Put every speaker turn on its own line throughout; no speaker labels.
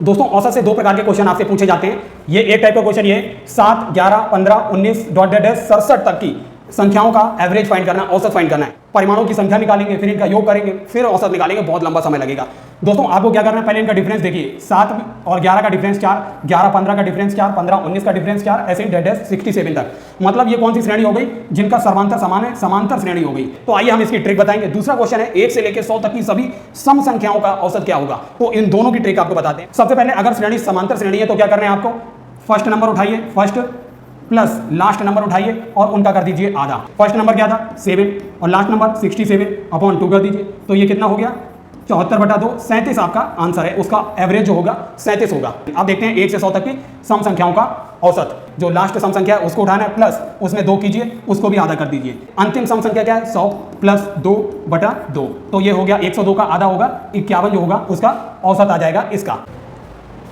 दोस्तों औसत से दो प्रकार के क्वेश्चन आपसे पूछे जाते हैं। ये एक टाइप का क्वेश्चन ये 7, 11, 15, 19 डॉट डॉट 67 तक की संख्याओं का एवरेज फाइंड करना, औसत फाइंड करना है। परिमाणों की संख्या निकालेंगे, फिर इनका योग करेंगे, फिर औसत निकालेंगे, बहुत लंबा समय लगेगा। दोस्तों आपको क्या करना है, पहले इनका डिफरेंस देखिए। 7 और 11 का डिफरेंस 4, 11 15 का डिफरेंस 4, 15 19 का डिफरेंस 4, ऐसे ही डेड 67 तक। मतलब ये कौन सी श्रेणी हो गई, जिनका सर्वांतर समान है, समांतर श्रेणी हो गई। तो आइए हम इसकी ट्रिक बताएंगे। दूसरा क्वेश्चन है 1 से लेकर 100 तक की सभी सम संख्याओं का औसत क्या होगा। तो इन दोनों की ट्रिक आपको बताते हैं। सबसे पहले अगर श्रेणी समांतर श्रेणी है तो क्या करना है आपको, फर्स्ट नंबर उठाइए, फर्स्ट प्लस लास्ट नंबर उठाइए और उनका कर दीजिए आधा। फर्स्ट नंबर क्या था 7 और लास्ट नंबर 67 अपॉन 2 कर दीजिए। तो ये कितना हो गया 74/2, 37 आपका आंसर है। उसका एवरेज जो होगा 37 होगा। अब देखते हैं 1 से 100 तक की सम संख्याओं का औसत। जो लास्ट सम संख्या है उसको उठाना है, प्लस उसमें 2 कीजिए, उसको भी आधा कर दीजिए। अंतिम सम संख्या क्या है 100 प्लस 2/2। तो ये हो गया 102 का आधा होगा 51 जो होगा उसका औसत आ जाएगा इसका।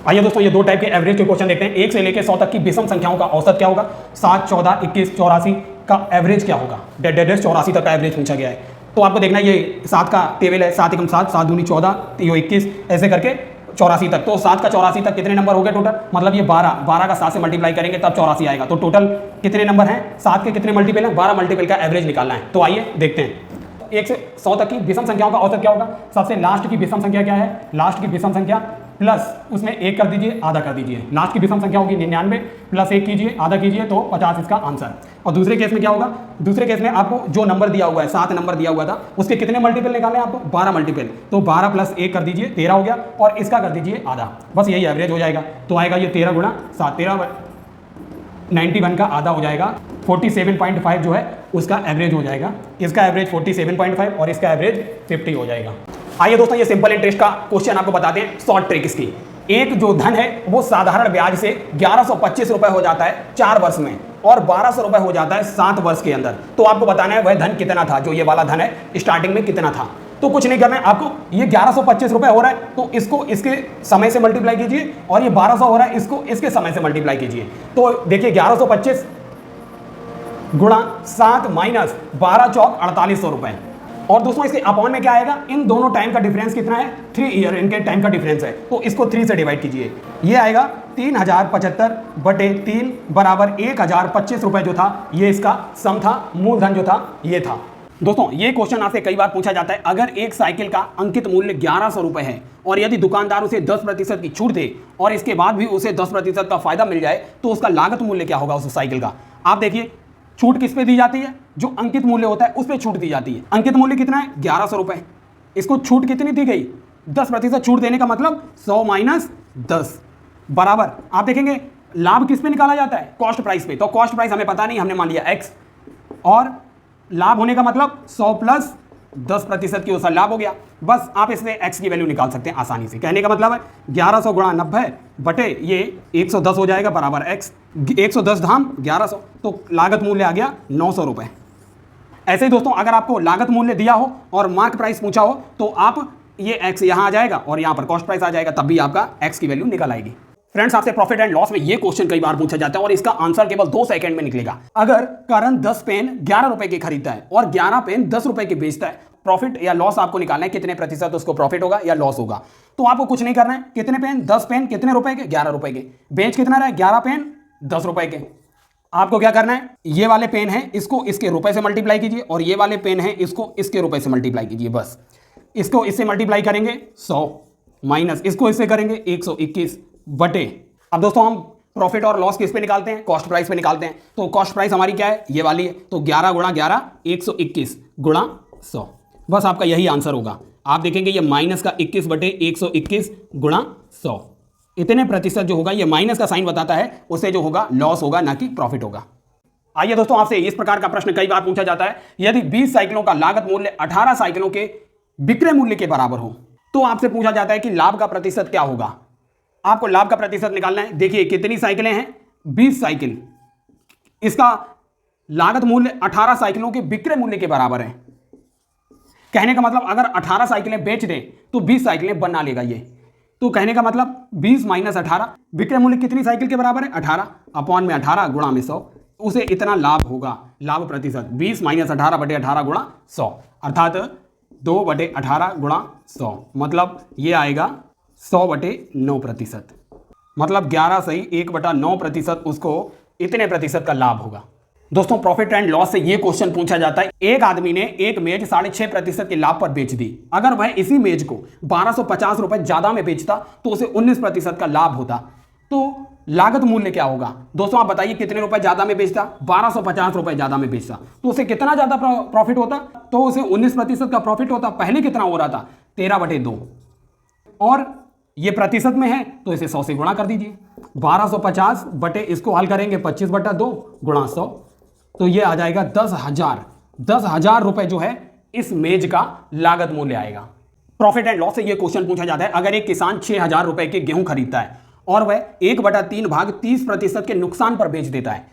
आइए दोस्तों ये दो टाइप के एवरेज के क्वेश्चन देखते हैं। 1 से लेकर 100 तक की विषम संख्याओं का औसत क्या होगा, 7, 14, 21, 84 का एवरेज क्या होगा। डेड 84 तक का एवरेज पूछा गया है। तो आपको देखना है ये 7 का टेबल है, 7 एकम 7, 7 दूनी 14, 21 ऐसे करके 84 तक। तो 7 का 84 तक कितने नंबर हो गए टोटल, मतलब ये 12 का 7 से मल्टीप्लाई करेंगे तब 84 आएगा। तो टोटल कितने नंबर हैं, 7 के कितने मल्टीपल हैं, 12 मल्टीपल का एवरेज निकालना है। तो आइए देखते हैं 1 से 100 तक की विषम संख्याओं का औसत क्या होगा। सबसे लास्ट की विषम संख्या क्या है, लास्ट की विषम संख्या प्लस उसमें 1 कर दीजिए, आधा कर दीजिए। लास्ट की विषम संख्या होगी 99 प्लस 1 कीजिए, आधा कीजिए, तो 50 इसका आंसर। और दूसरे केस में क्या होगा, दूसरे केस में आपको जो नंबर दिया हुआ है 7 नंबर दिया हुआ था उसके कितने मल्टीपल निकालने हैं आपको, 12 मल्टीपल। तो 12 प्लस 1 कर दीजिए 13 हो गया और इसका कर दीजिए आधा। बस यही एवरेज हो जाएगा। तो आएगा ये 13 गुणा 7, 13 91 का आधा हो जाएगा। 47.5 जो है उसका एवरेज हो जाएगा। इसका एवरेज 47.5 और इसका एवरेज 50 हो जाएगा। आइए दोस्तों ये सिंपल इंटरेस्ट का क्वेश्चन आपको बताते हैं, शॉर्ट ट्रिक इसकी। एक जो धन है वो साधारण ब्याज से 1125 रुपए हो जाता है 4 वर्ष में और 1200 रुपए हो जाता है 7 वर्ष के अंदर। तो आपको बताना है वह धन कितना था, जो ये वाला धन है स्टार्टिंग में कितना था। तो कुछ नहीं करना है आपको, ये 1125 रुपए हो रहा है तो इसको इसके समय से मल्टीप्लाई कीजिए और ये 1200 हो रहा है इसको इसके समय से मल्टीप्लाई कीजिए। तो देखिए 1125 गुणा 7 माइनस 12 चौक 4800 रुपए। और दोस्तों इसके अपॉन में क्या आएगा, इन दोनों टाइम का डिफरेंस कितना है, 3 ईयर इनके टाइम का डिफरेंस है। तो इसको 3 से डिवाइड कीजिए, ये आएगा 3075/3 बराबर 1025 रुपए जो था ये इसका सम था, मूलधन जो था ये था। दोस्तों ये क्वेश्चन आपसे कई बार पूछा जाता है, अगर एक साइकिल का अंकित मूल्य 1100 रुपए है और यदि दुकानदार उसे 10% की छूट दे और इसके बाद भी उसे 10% का फायदा मिल जाए तो उसका लागत मूल्य क्या होगा उस साइकिल का। आप देखिए छूट किस पे दी जाती है, जो अंकित मूल्य होता है उस पे छूट दी जाती है। अंकित मूल्य कितना है 1100 रुपए, इसको छूट कितनी दी गई 10% छूट देने का मतलब 100 माइनस 10 बराबर। आप देखेंगे लाभ किस पे निकाला जाता है, कॉस्ट प्राइस पे। तो कॉस्ट प्राइस हमें पता नहीं, हमने मान लिया x और लाभ होने का मतलब 100 प्लस 10% की उसका लाभ हो गया। बस आप इससे x की वैल्यू निकाल सकते हैं आसानी से। कहने का मतलब है 1100 गुणा 90 बटे ये 110 हो जाएगा बराबर x। 110 धाम 1100, तो लागत मूल्य आ गया 900 रुपए। ऐसे ही दोस्तों अगर आपको लागत मूल्य दिया हो और मार्क प्राइस पूछा हो तो आप ये x यहाँ आ जाएगा और यहाँ पर कॉस्ट प्राइस आ जाएगा, तब भी आपका x की वैल्यू निकल आएगी। फ्रेंड्स आपसे प्रॉफिट एंड लॉस में ये क्वेश्चन कई बार पूछा जाता है और इसका आंसर केवल 2 सेकंड में निकलेगा। अगर करण 10 पेन 11 रुपए के खरीदता है और 11 पेन 10 रुपए के बेचता है, प्रॉफिट या लॉस आपको निकालना है, कितने प्रतिशत उसको प्रॉफिट होगा या लॉस होगा। तो आपको कुछ नहीं करना है, कितने पेन 10 पेन कितने रुपए के 11 रुपए के, बेच कितना रहा है 11 पेन 10 रुपए के। आपको क्या करना है, ये वाले पेन है इसको इसके रुपए से मल्टीप्लाई कीजिए और ये वाले पेन है इसको इसके रुपए से मल्टीप्लाई कीजिए। बस इसको इससे मल्टीप्लाई करेंगे 100 माइनस इसको इससे करेंगे 121 बटे। अब दोस्तों हम प्रॉफिट और लॉस किस पे निकालते हैं, कॉस्ट प्राइस पे निकालते हैं। तो कॉस्ट प्राइस हमारी क्या है, ये वाली है। तो 11 गुणा 11 121 गुणा 100, बस आपका यही आंसर होगा। आप देखेंगे ये माइनस का 21 बटे 121 गुणा 100, इतने प्रतिशत जो होगा, ये माइनस का साइन बताता है, उससे जो होगा लॉस होगा ना कि प्रॉफिट होगा। आइए दोस्तों आपसे इस प्रकार का प्रश्न कई बार पूछा जाता है, यदि 20 साइकिलों का लागत मूल्य 18 साइकिलों के विक्रय मूल्य के बराबर हो तो आपसे पूछा जाता है कि लाभ का प्रतिशत क्या होगा। आपको लाभ का प्रतिशत निकालना है। देखिए कितनी साइकिलें हैं, 20 साइकिल, इसका लागत मूल्य 18 साइकिलों के विक्रय मूल्य के बराबर है। कहने का मतलब अगर 18 साइकिलें बेच दें तो 20 साइकिलें बना लेगा ये। तो कहने का मतलब 20 माइनस 18, विक्रय मूल्य कितनी साइकिल के बराबर है 18 अपॉन में 18 गुणा में 100, उसे इतना लाभ होगा। लाभ प्रतिशत 20 माइनस 18 बटे 18 गुणा 100 अर्थात 2 बटे 18 गुणा 100, मतलब ये आएगा 100/9%, मतलब 11 सही 1/9% उसको इतने प्रतिशत का लाभ होगा। दोस्तों प्रॉफिट एंड लॉस से ये क्वेश्चन पूछा जाता है, एक आदमी ने एक मेज 6.5% के लाभ पर बेच दी, अगर वह इसी मेज को 1250 रुपए ज्यादा में बेचता तो उसे 19% का लाभ होता, तो लागत मूल्य क्या होगा? दोस्तों आप बताइए कितने रुपए ज्यादा में बेचता? 1250 रुपए ज्यादा में बेचता, तो उसे कितना ज्यादा प्रॉफिट होता? तो उसे 19% का प्रॉफिट होता। पहले कितना हो रहा था? 13/2, और ये प्रतिशत में है तो इसे 100 से गुणा कर दीजिए। 1250 बटे इसको हल करेंगे 25/2 गुणा 100, तो ये आ जाएगा 10,000 रुपए जो है इस मेज का लागत मूल्य आएगा। प्रॉफिट एंड लॉस से ये क्वेश्चन पूछा जाता है, अगर एक किसान 6,000 रुपए के गेहूं खरीदता है और वह 1/3 भाग 30% के नुकसान पर बेच देता है,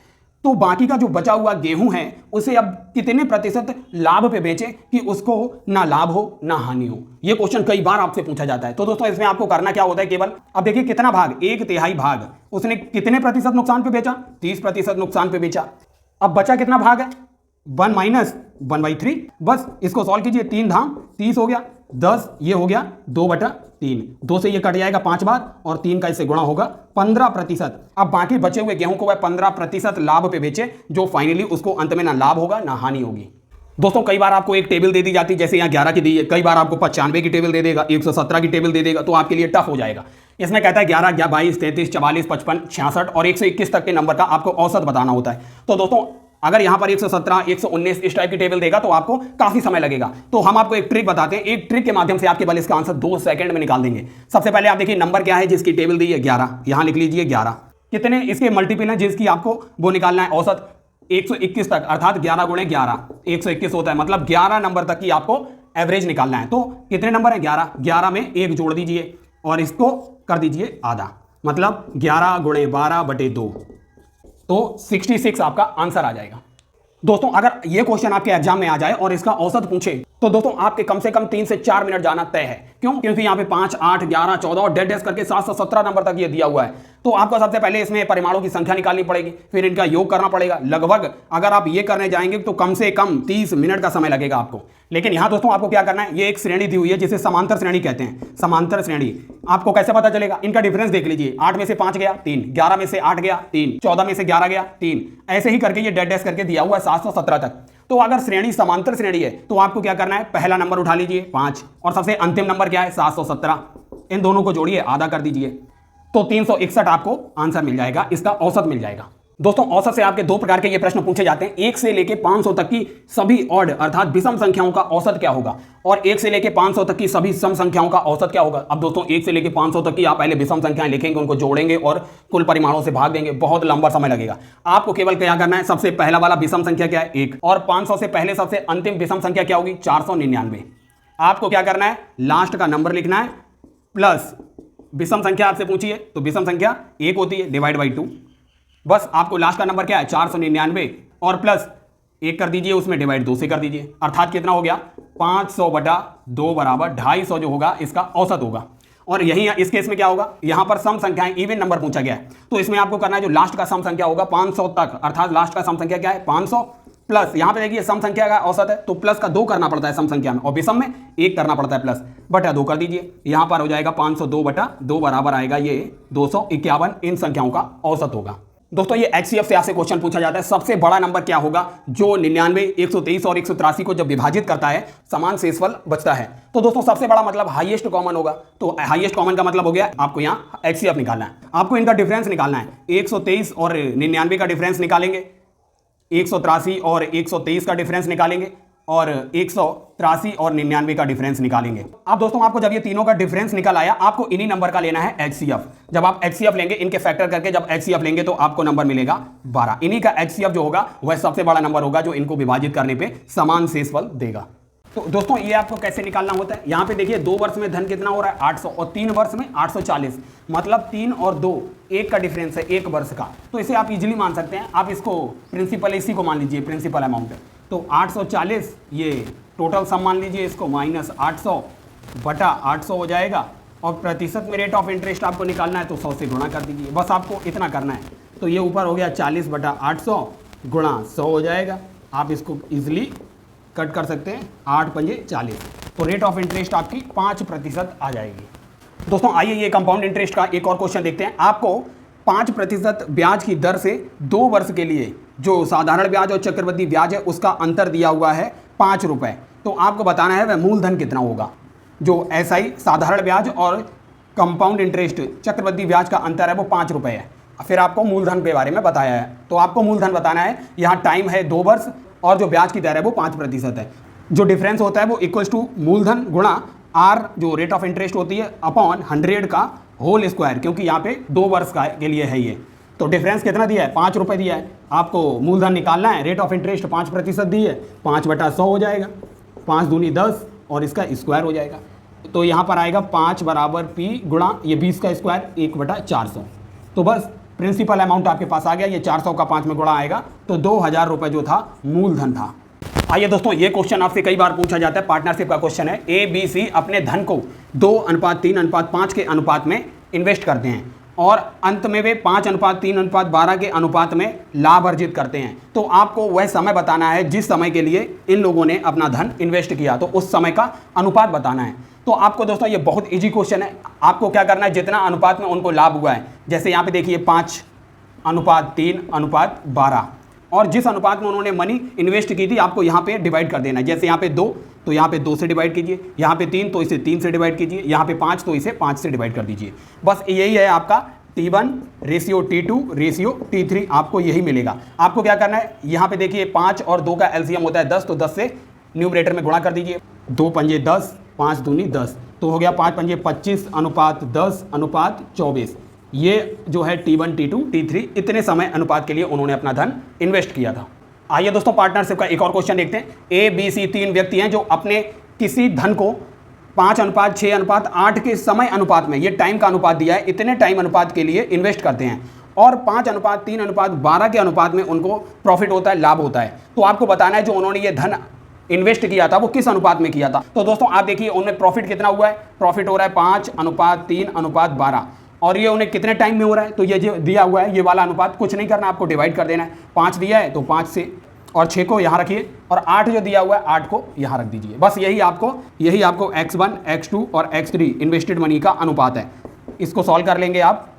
तो बाकी का जो बचा हुआ गेहूं है उसे अब कितने प्रतिशत लाभ पे बेचे कि उसको ना लाभ हो ना हानि हो? ये क्वेश्चन कई बार आपसे पूछा जाता है। तो दोस्तों इसमें आपको करना क्या होता है, केवल अब देखिए कितना भाग, 1/3 भाग, उसने कितने प्रतिशत नुकसान पे बेचा? 30% नुकसान पे बेचा। अब बचा कितना भाग है? 1 - 1/3, बस इसको सॉल्व कीजिए। 3 धाम 30 हो गया, 10 ये हो गया 2/3, 2 से ये कट जाएगा 5 बार और 3 का इससे गुणा होगा 15%। अब बाकी बचे हुए गेहूं को वह 15% लाभ पे बेचे, जो फाइनली उसको अंत में ना लाभ होगा ना हानि होगी। दोस्तों कई बार आपको एक टेबल दे दी जाती है, जैसे यहाँ 11 की दी है, कई बार आपको 95 की टेबल दे देगा, 117 की टेबल दे देगा, तो आपके लिए टफ हो जाएगा। इसमें कहता है 11, 22, 33, 44, 55, 66 और 121 तक के नंबर का आपको औसत बताना होता है। तो दोस्तों अगर यहां पर 117, 119 इस टाइप की टेबल देगा तो आपको काफी समय लगेगा। तो हम आपको एक ट्रिक बताते हैं, एक ट्रिक के माध्यम से आप केवल इसका आंसर 2 सेकंड में निकाल देंगे। सबसे पहले आप देखिए नंबर क्या है जिसकी टेबल दी है, 11, यहां लिख लीजिए 11। कितने इसके मल्टीपल हैं जिसकी आपको वो निकालना है औसत? 121 तक, अर्थात 11 × 11 121 होता है, मतलब 11 नंबर तक की आपको एवरेज निकालना है। तो कितने नंबर है? 11, 11 में 1 जोड़ दीजिए और इसको कर दीजिए आधा, मतलब 11 × 12/2, तो 66 आपका आंसर आ जाएगा। दोस्तों अगर ये क्वेश्चन आपके एग्जाम में आ जाए और इसका औसत पूछे तो दोस्तों आपके कम से कम 3 से 4 मिनट जाना तय है। क्यों? क्योंकि यहाँ पे 5, 8, 11, 14 और डेड करके 717 नंबर तक ये दिया हुआ है। तो आपको सबसे पहले इसमें परिमाणों की संख्या निकालनी पड़ेगी, फिर इनका योग करना पड़ेगा। लगभग अगर आप ये करने जाएंगे तो कम से कम 30 मिनट का समय लगेगा आपको। लेकिन यहाँ दोस्तों आपको क्या करना है, ये एक श्रेणी दी हुई है जिसे समांतर श्रेणी कहते हैं। समांतर श्रेणी आपको कैसे पता चलेगा? इनका डिफरेंस देख लीजिए, 8 में से 5 गया 3, 11 में से 8 गया 3, 14 में से 11 गया 3, ऐसे ही करके ये डेड करके दिया हुआ है 717 तक। तो अगर श्रेणी समांतर श्रेणी है तो आपको क्या करना है, पहला नंबर उठा लीजिए 5 और सबसे अंतिम नंबर क्या है 717, इन दोनों को जोड़िए, आधा कर दीजिए, तो 361 आपको आंसर मिल जाएगा, इसका औसत मिल जाएगा। दोस्तों औसत से आपके 2 प्रकार के ये प्रश्न पूछे जाते हैं, 1 से लेके 500 तक की सभी ऑड अर्थात विषम संख्याओं का औसत क्या होगा, और 1 से लेके 500 तक की सभी सम संख्याओं का औसत क्या होगा। अब दोस्तों 1 से लेके 500 तक की आप पहले विषम संख्याएं लिखेंगे, उनको जोड़ेंगे और कुल परिमाणों से भाग देंगे, बहुत लंबा समय लगेगा। आपको केवल क्या करना है, सबसे पहला वाला विषम संख्या क्या है 1, और 500 से पहले सबसे अंतिम विषम संख्या क्या होगी 499। आपको क्या करना है, लास्ट का नंबर लिखना है प्लस विषम संख्या आपसे पूछिए तो विषम संख्या 1 होती है, डिवाइड बाई 2, बस आपको लास्ट का नंबर क्या है 499 और प्लस 1 कर दीजिए, उसमें डिवाइड 2 से कर दीजिए, अर्थात कितना हो गया 500/2 बराबर 250 जो होगा इसका औसत होगा। और यही इस केस में क्या होगा, यहां पर सम संख्याएं इवन नंबर पूछा गया है, तो इसमें आपको करना है जो लास्ट का सम संख्या होगा 500 तक, अर्थात लास्ट का सम संख्या क्या है 500 प्लस, यहां पे देखिए सम संख्या का औसत है तो प्लस का 2 करना पड़ता है सम संख्या में, और विषम में 1 करना पड़ता है प्लस, बटा 2 कर दीजिए, यहां पर हो जाएगा 502/2 बराबर आएगा ये 251, इन संख्याओं का औसत होगा। दोस्तों ये HCF से आपसे क्वेश्चन पूछा जाता है, सबसे बड़ा नंबर क्या होगा जो 99, 123 और 183 को जब विभाजित करता है समान शेषफल बचता है। तो दोस्तों सबसे बड़ा मतलब हाईएस्ट कॉमन होगा, तो हाईएस्ट कॉमन का मतलब हो गया आपको यहाँ HCF निकालना है, आपको इनका डिफरेंस निकालना है। 123 और 99 का डिफरेंस निकालेंगे, 183 और 123 का डिफरेंस निकालेंगे, और 183 और 99 का डिफरेंस निकालेंगे। अब दोस्तों आपको जब ये तीनों का डिफरेंस निकल आया, आपको इन्हीं नंबर का लेना है HCF। जब आप HCF लेंगे, इनके फैक्टर करके जब HCF लेंगे तो आपको नंबर मिलेगा 12। इन्हीं का HCF जो होगा वह सबसे बड़ा नंबर होगा जो इनको विभाजित करने पे समान शेषफल देगा। तो दोस्तों ये आपको कैसे निकालना होता है, यहाँ पे देखिए 2 वर्ष में धन कितना हो रहा है 800 और 3 वर्ष में 840, मतलब 3 और 2 1 का डिफरेंस है 1 वर्ष का, तो इसे आप इजीली मान सकते हैं। आप इसको प्रिंसिपल इसी को मान लीजिए प्रिंसिपल अमाउंट, तो 840 ये टोटल सम मान लीजिए इसको, माइनस 800/800 हो जाएगा, और प्रतिशत में रेट ऑफ इंटरेस्ट आपको निकालना है तो 100 से गुणा कर दीजिए, बस आपको इतना करना है। तो ये ऊपर हो गया 40/800 गुणा 100 हो जाएगा, आप इसको इजीली कट कर सकते हैं, 8×5 = 40, तो रेट ऑफ इंटरेस्ट आपकी 5% आ जाएगी। दोस्तों आइए ये कंपाउंड इंटरेस्ट का एक और क्वेश्चन देखते हैं। आपको 5% ब्याज की दर से 2 वर्ष के लिए जो साधारण ब्याज और चक्रवृद्धि ब्याज है उसका अंतर दिया हुआ है 5 रुपये। तो आपको बताना है वह मूलधन कितना होगा। जो एसआई साधारण ब्याज और कंपाउंड इंटरेस्ट चक्रवृद्धि ब्याज का अंतर है वो 5 रुपये है। फिर आपको मूलधन के बारे में बताया है, तो आपको मूलधन बताना है। यहाँ टाइम है 2 वर्ष और जो ब्याज की दर है वो 5% है। जो डिफरेंस होता है वो इक्वल्स टू मूलधन गुणा आर जो रेट ऑफ इंटरेस्ट होती है अपॉन 100 का होल स्क्वायर, क्योंकि यहाँ पे 2 वर्ष का के लिए है ये। तो डिफरेंस कितना दिया है? 5 रुपये दिया है। आपको मूलधन निकालना है, रेट ऑफ इंटरेस्ट 5% दी है, 5/100 हो जाएगा, 5 दूनी 10 और इसका स्क्वायर हो जाएगा। तो यहाँ पर आएगा 5 बराबर पी गुणा ये 20 का स्क्वायर 1/400। तो बस प्रिंसिपल अमाउंट आपके पास आ गया। ये 400 का 5 में गुणा आएगा तो 2000 रुपये जो था मूलधन था। आइए दोस्तों ये क्वेश्चन आपसे कई बार पूछा जाता है, पार्टनरशिप का क्वेश्चन है। ए बी सी अपने धन को 2:3:5 के अनुपात में इन्वेस्ट करते हैं और अंत में वे 5:3:12 के अनुपात में लाभ अर्जित करते हैं। तो आपको वह समय बताना है जिस समय के लिए इन लोगों ने अपना धन इन्वेस्ट किया, तो उस समय का अनुपात बताना है। तो आपको दोस्तों ये बहुत इजी क्वेश्चन है। आपको क्या करना है, जितना अनुपात में उनको लाभ हुआ है, जैसे यहाँ पे देखिए 5:3:12 और जिस अनुपात में उन्होंने मनी इन्वेस्ट की थी आपको यहाँ पे डिवाइड कर देना है। जैसे यहाँ पे 2 तो यहाँ पे 2 से डिवाइड कीजिए, यहाँ पे 3 तो इसे 3 से डिवाइड कीजिए, यहाँ पे 5 तो इसे 5 से डिवाइड कर दीजिए। बस यही है आपका T1 ratio T2 ratio T3, आपको यही मिलेगा। आपको क्या करना है, यहाँ पे देखिए 5 और 2 का एलसीएम होता है 10, तो 10 से न्यूमरेटर में गुणा कर दीजिए। 2 पंजे 10, 5 दूनी 10, तो हो गया 5 पंजे 25:10:24। ये जो है T1 T2 T3 इतने समय अनुपात के लिए उन्होंने अपना धन इन्वेस्ट किया था। आइए दोस्तों पार्टनरशिप का एक और क्वेश्चन देखते हैं। ए बी सी 3 व्यक्ति हैं जो अपने किसी धन को 5:6:8 के समय अनुपात में, ये टाइम का अनुपात दिया है, इतने टाइम अनुपात के लिए इन्वेस्ट करते हैं और 5:3:12 के अनुपात में उनको प्रॉफिट होता है, लाभ होता है। तो आपको बताना है जो उन्होंने ये धन इन्वेस्ट किया था वो किस अनुपात में किया था। तो दोस्तों आप देखिए उनमें प्रॉफिट कितना हुआ है, प्रॉफिट हो रहा है 5:3:12 और ये उन्हें कितने टाइम में हो रहा है। तो ये जो दिया हुआ है ये वाला अनुपात कुछ नहीं करना, आपको डिवाइड कर देना है। 5 दिया है तो 5 से, और 6 को यहाँ रखिए, और 8 जो दिया हुआ है 8 को यहाँ रख दीजिए। बस यही आपको X1 X2 और X3 इन्वेस्टेड मनी का अनुपात है। इसको सॉल्व कर लेंगे आप।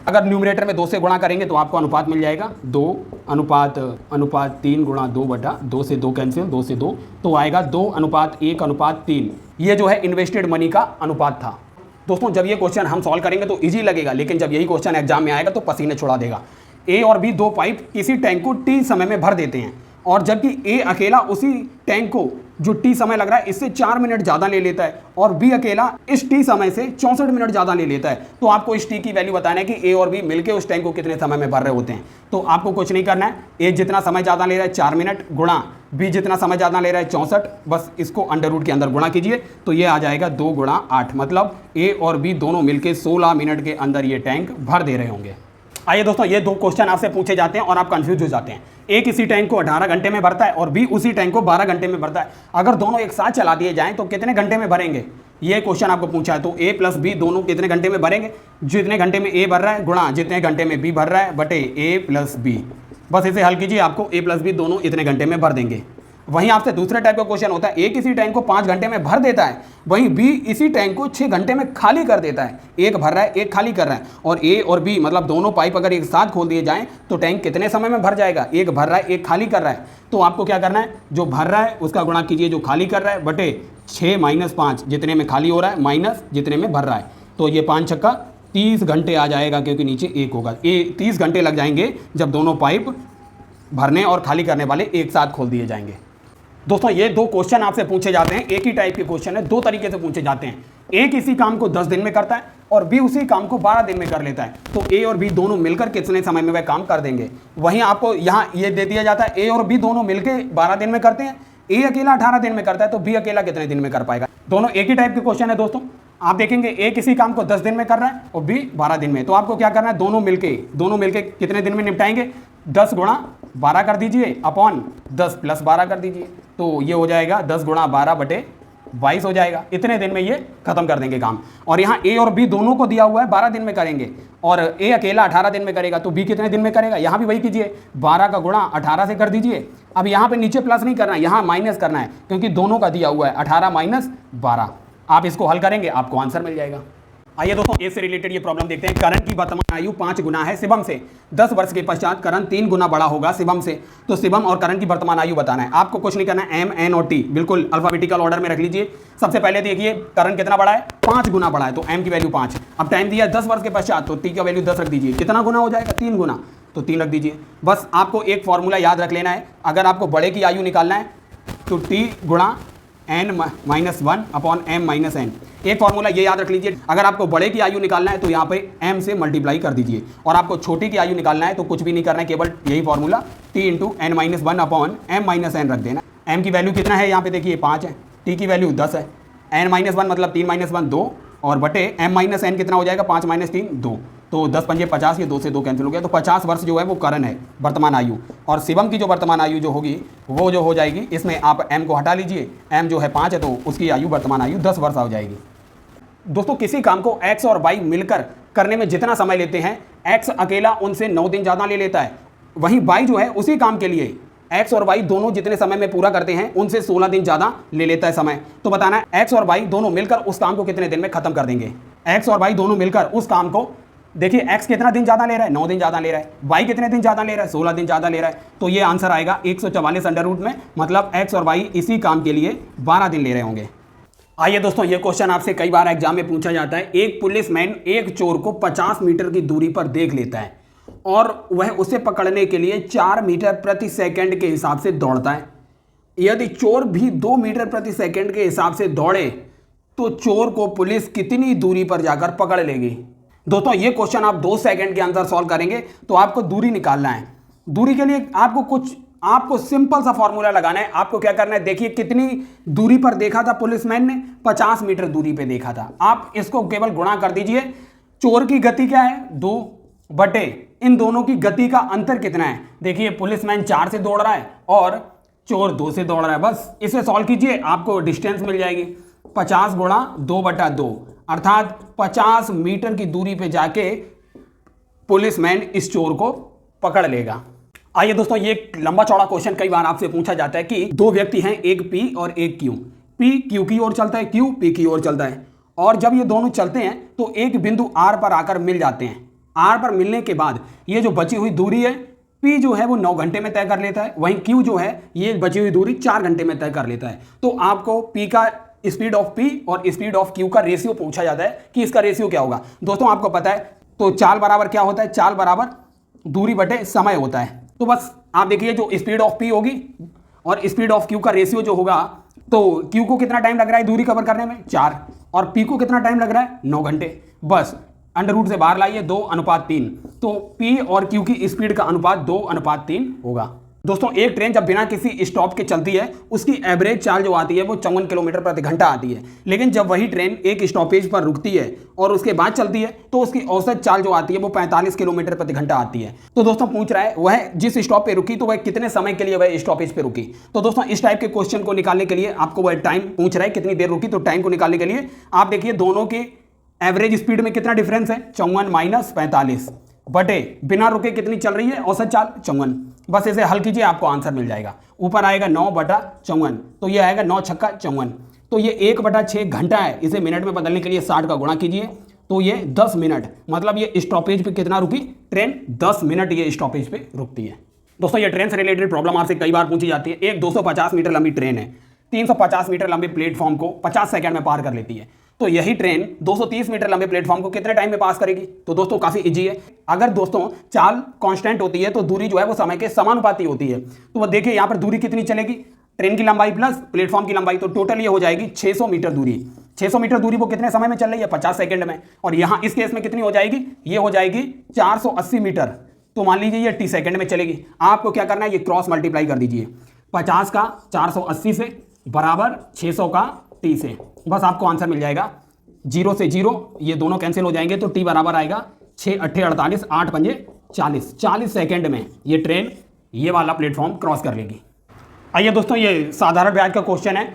अगर न्यूमरेटर में 2 से गुणा करेंगे तो आपको अनुपात मिल जाएगा 2:3 गुणा 2/2 से 2 कैंसिल, 2 से 2 तो आएगा 2:1:3। ये जो है इन्वेस्टेड मनी का अनुपात था। दोस्तों जब ये क्वेश्चन हम सॉल्व करेंगे तो इजी लगेगा, लेकिन जब यही क्वेश्चन एग्जाम में आएगा तो पसीने छुड़ा देगा। ए और बी 2 पाइप किसी टैंक को टी समय में भर देते हैं और जबकि ए अकेला उसी टैंक को जो टी समय लग रहा है इससे 4 मिनट ज़्यादा ले लेता है और बी अकेला इस टी समय से 64 मिनट ज़्यादा ले लेता है। तो आपको इस टी की वैल्यू बताना है कि ए और बी मिलकर उस टैंक को कितने समय में भर रहे होते हैं। तो आपको कुछ नहीं करना है, ए जितना समय ज़्यादा ले रहा है 4 मिनट गुणा बी जितना समय ज़्यादा ले रहा है 64, बस इसको अंडर रूट के अंदर गुणा कीजिए तो ये आ जाएगा 2 गुणा 8, मतलब ए और बी दोनों मिलकर 16 मिनट के अंदर ये टैंक भर दे रहे होंगे। आइए दोस्तों ये 2 क्वेश्चन आपसे पूछे जाते हैं और आप कंफ्यूज हो जाते हैं। ए किसी टैंक को 18 घंटे में भरता है और बी उसी टैंक को 12 घंटे में भरता है। अगर दोनों एक साथ चला दिए जाएं तो कितने घंटे में भरेंगे, ये क्वेश्चन आपको पूछा है। तो ए प्लस बी दोनों कितने घंटे में भरेंगे, जितने घंटे में ए भर रहा है गुणा जितने घंटे में बी भर रहा है बटे ए प्लस बी। बस इसे हल कीजिए, आपको ए प्लस बी दोनों इतने घंटे में भर देंगे। वहीं आपसे दूसरे टाइप का क्वेश्चन होता है, ए किसी टैंक को 5 घंटे में भर देता है, वहीं बी इसी टैंक को 6 घंटे में खाली कर देता है। एक भर रहा है एक खाली कर रहा है, और ए और बी मतलब दोनों पाइप अगर एक साथ खोल दिए जाएं तो टैंक कितने समय में भर जाएगा, एक भर रहा है एक खाली कर रहा है। तो आपको क्या करना है, जो भर रहा है उसका गुणा कीजिए जो खाली कर रहा है बटे 6 - 5 जितने में खाली हो रहा है माइनस जितने में भर रहा है। तो ये 5 छक्का 30 घंटे आ जाएगा, क्योंकि नीचे 1 होगा। 30 घंटे लग जाएंगे जब दोनों पाइप भरने और खाली करने वाले एक साथ खोल दिए जाएंगे। दोस्तों ये 2 क्वेश्चन आपसे पूछे जाते हैं, एक ही टाइप के क्वेश्चन है, 2 तरीके से पूछे जाते हैं। ए किसी काम को 10 दिन में करता है और बी उसी काम को 12 दिन में कर लेता है। तो ए और बी दोनों मिलकर कितने समय में वह काम कर देंगे। वहीं आपको यहाँ ये दे दिया जाता है, ए और बी दोनों मिलकर 12 दिन में करते हैं, ए अकेला 18 दिन में करता है, तो बी अकेला कितने दिन में कर पाएगा। दोनों एक ही टाइप के क्वेश्चन है दोस्तों। आप देखेंगे ए किसी काम को 10 दिन में कर रहा है और बी 12 दिन में। तो आपको क्या करना है, दोनों मिलके कितने दिन में निपटाएंगे, 10 गुणा 12 कर दीजिए अपॉन 10 + 12 कर दीजिए। तो ये हो जाएगा 10 गुणा 12 बटे 22 हो जाएगा। इतने दिन में ये खत्म कर देंगे काम। और यहाँ ए और बी दोनों को दिया हुआ है 12 दिन में करेंगे और ए अकेला 18 दिन में करेगा, तो बी कितने दिन में करेगा। यहाँ भी वही कीजिए, 12 का गुणा 18 से कर दीजिए। अब यहाँ पे नीचे प्लस नहीं करना है, यहाँ माइनस करना है, क्योंकि दोनों का दिया हुआ है 18 - 12। आप इसको हल करेंगे, आपको आंसर मिल जाएगा। आइए दोस्तों, ए से रिलेटेड ये प्रॉब्लम देखते हैं। करण की वर्तमान आयु 5 गुना है शिवम से। 10 वर्ष के पश्चात करण 3 गुना बड़ा होगा शिवम से। तो शिवम और करण की वर्तमान आयु बताना है। आपको कुछ नहीं करना है, एम, एन और टी बिल्कुल अल्फाबेटिकल ऑर्डर में रख लीजिए। सबसे पहले देखिए करण कितना बड़ा है, 5 गुना बड़ा है, तो एम की वैल्यू 5। अब टाइम दिया 10 वर्ष के पश्चात, तो टी का वैल्यू 10 रख दीजिए। कितना गुना हो जाएगा, 3 गुना, तो 3 रख दीजिए। बस आपको एक फॉर्मूला याद रख लेना है। अगर आपको बड़े की आयु निकालना है तो टी गुणा n-1 अपॉन m-n। एक फॉर्मूला ये याद रख लीजिए, अगर आपको बड़े की आयु निकालना है तो यहाँ पे m से मल्टीप्लाई कर दीजिए, और आपको छोटी की आयु निकालना है तो कुछ भी नहीं करना है, केवल यही formula t into n-1 upon m-n रख देना। m की वैल्यू कितना है, यहाँ पे देखिए 5 है, t की वैल्यू 10 है, n-1 मतलब 3-1 2, और बटे m-n कितना हो जाएगा, 5 - 3 2, तो 10 पंजे 50, ये 2 से 2 कैंसिल हो गया। तो 50 वर्ष जो है वो करण है वर्तमान आयु, और शिवम की जो वर्तमान आयु जो होगी वो जो हो जाएगी, इसमें आप m को हटा लीजिए, m जो है 5 है, तो उसकी आयु वर्तमान आयु 10 वर्ष हो जाएगी। दोस्तों किसी काम को x और y मिलकर करने में जितना समय लेते हैं, x अकेला उनसे 9 दिन ज़्यादा ले लेता है, वहीं y जो है उसी काम के लिए x और y दोनों जितने समय में पूरा करते हैं उनसे 16 दिन ज़्यादा ले लेता है समय। तो बताना है x और y दोनों मिलकर उस काम को कितने दिन में खत्म कर देंगे। x और y दोनों मिलकर उस काम को, देखिए x कितना दिन ज़्यादा ले रहा है, 9 दिन ज़्यादा ले रहा है, y कितने दिन ज़्यादा ले रहा है, 16 दिन ज़्यादा ले रहा है, तो ये आंसर आएगा 144 अंडर रूट में, मतलब x और y इसी काम के लिए 12 दिन ले रहे होंगे। आइए दोस्तों, ये क्वेश्चन आपसे कई बार एग्जाम में पूछा जाता है। एक पुलिसमैन एक चोर को 50 मीटर की दूरी पर देख लेता है और वह उसे पकड़ने के लिए 4 मीटर प्रति सेकंड के हिसाब से दौड़ता है। यदि चोर भी 2 मीटर प्रति सेकंड के हिसाब से दौड़े तो चोर को पुलिस कितनी दूरी पर जाकर पकड़ लेगी। दोस्तों ये क्वेश्चन आप 2 सेकंड के अंदर सॉल्व करेंगे, तो आपको दूरी निकालना है। दूरी के लिए आपको सिंपल सा फॉर्मूला लगाना है। आपको क्या करना है, देखिए कितनी दूरी पर देखा था पुलिसमैन ने, 50 मीटर दूरी पे देखा था। आप इसको केवल गुणा कर दीजिए। चोर की गति क्या है, 2 बटे इन दोनों की गति का अंतर कितना है। देखिए पुलिसमैन 4 से दौड़ रहा है और चोर 2 से दौड़ रहा है। बस इसे सॉल्व कीजिए, आपको डिस्टेंस मिल जाएगी। 50 गुणा 2/2 अर्थात 50 मीटर की दूरी पे जाके पुलिसमैन इस चोर को पकड़ लेगा। आइए दोस्तों, ये एक लंबा चौड़ा क्वेश्चन कई बार आपसे पूछा जाता है कि 2 व्यक्ति हैं, एक P और एक Q। P Q की ओर चलता है, Q P की ओर चलता है, और जब ये दोनों चलते हैं तो एक बिंदु R पर आकर मिल जाते हैं। R पर मिलने के बाद ये जो बची हुई दूरी है, P जो है वो 9 घंटे में तय कर लेता है, वहीं Q जो है ये बची हुई दूरी 4 घंटे में तय कर लेता है। तो आपको P का स्पीड ऑफ P और स्पीड ऑफ Q का रेशियो पूछा जाता है कि इसका रेशियो क्या होगा। दोस्तों आपको पता है, तो चाल बराबर क्या होता है, चाल बराबर दूरी बटे समय होता है। तो बस आप देखिए, जो स्पीड ऑफ P होगी और स्पीड ऑफ Q का रेशियो जो होगा, तो Q को कितना टाइम लग रहा है दूरी कवर करने में, 4, और P को कितना टाइम लग रहा है, 9 घंटे। बस अंडर रूट से बाहर लाइए, 2:3, तो P और Q की स्पीड का अनुपात 2:3 होगा। दोस्तों एक ट्रेन जब बिना किसी स्टॉप के चलती है, उसकी एवरेज चाल जो आती है वो 54 किलोमीटर प्रति घंटा आती है। लेकिन जब वही ट्रेन एक स्टॉपेज पर रुकती है और उसके बाद चलती है, तो उसकी औसत चाल जो आती है वो 45 किलोमीटर प्रति घंटा आती है। तो दोस्तों पूछ रहा है वह जिस स्टॉप पे रुकी तो वह कितने समय के लिए वह स्टॉपेज पे रुकी। तो दोस्तों इस टाइप के क्वेश्चन को निकालने के लिए आपको वह टाइम पूछ रहा है, कितनी देर रुकी। तो टाइम को निकालने के लिए आप देखिए दोनों की एवरेज स्पीड में कितना डिफरेंस है, 54 - 45 बटे बिना रुके कितनी चल रही है औसत चाल, 54। बस इसे हल कीजिए, आपको आंसर मिल जाएगा। ऊपर आएगा 9/54, तो ये आएगा 9 छक्का 54। तो ये 1/6 घंटा है। इसे मिनट में बदलने के लिए 60 का गुणा कीजिए, तो ये 10 मिनट, मतलब ये स्टॉपेज पे कितना रुकी ट्रेन, 10 मिनट ये स्टॉपेज पे रुकती है। दोस्तों ये ट्रेन से रिलेटेड प्रॉब्लम आपसे कई बार पूछी जाती है। एक 250 मीटर लंबी ट्रेन है, 350 मीटर लंबे प्लेटफॉर्म को 50 सेकंड में पार कर लेती है। तो यही ट्रेन 230 मीटर लंबे प्लेटफॉर्म को कितने टाइम में पास करेगी। तो दोस्तों काफी इजी है। अगर दोस्तों चाल कांस्टेंट होती है तो दूरी जो है वो समय के समानुपाती होती है। तो वो देखिए यहाँ पर दूरी कितनी चलेगी, ट्रेन की लंबाई प्लस प्लेटफॉर्म की लंबाई, तो टोटल ये हो जाएगी 600 मीटर दूरी। 600 मीटर दूरी वो कितने समय में चल रही है, 50 सेकंड में। और यहाँ इस केस में कितनी हो जाएगी, ये हो जाएगी 480 मीटर। तो मान लीजिए ये टी सेकंड में चलेगी। आपको क्या करना है, ये क्रॉस मल्टीप्लाई कर दीजिए, 50 का 480 से बराबर 600 का टी से, बस आपको आंसर मिल जाएगा। 0 से 0 ये दोनों कैंसिल हो जाएंगे, तो टी बराबर आएगा 6 × 8 = 48, 8 × 5 = 40। 40 सेकंड में ये ट्रेन ये वाला प्लेटफॉर्म क्रॉस कर लेगी। आइए दोस्तों ये साधारण ब्याज का क्वेश्चन है।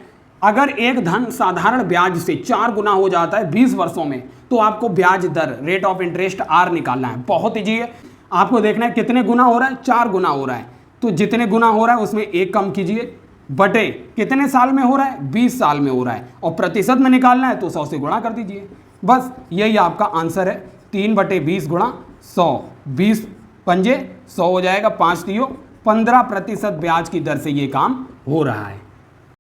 अगर एक धन साधारण ब्याज से 4 गुना हो जाता है 20 वर्षों में, तो आपको ब्याज दर रेट ऑफ इंटरेस्ट आर निकालना है। बहुत ईजी है, आपको देखना है कितने गुना हो रहा है, 4 गुना हो रहा है। तो जितने गुना हो रहा है उसमें 1 कम कीजिए, बटे कितने साल में हो रहा है, 20 साल में हो रहा है, और प्रतिशत में निकालना है तो 100 से गुणा कर दीजिए। बस यही आपका आंसर है, 3/20 गुणा 100, 20 पंजे 100 हो जाएगा, 5 तियो 15% ब्याज की दर से ये काम हो रहा है।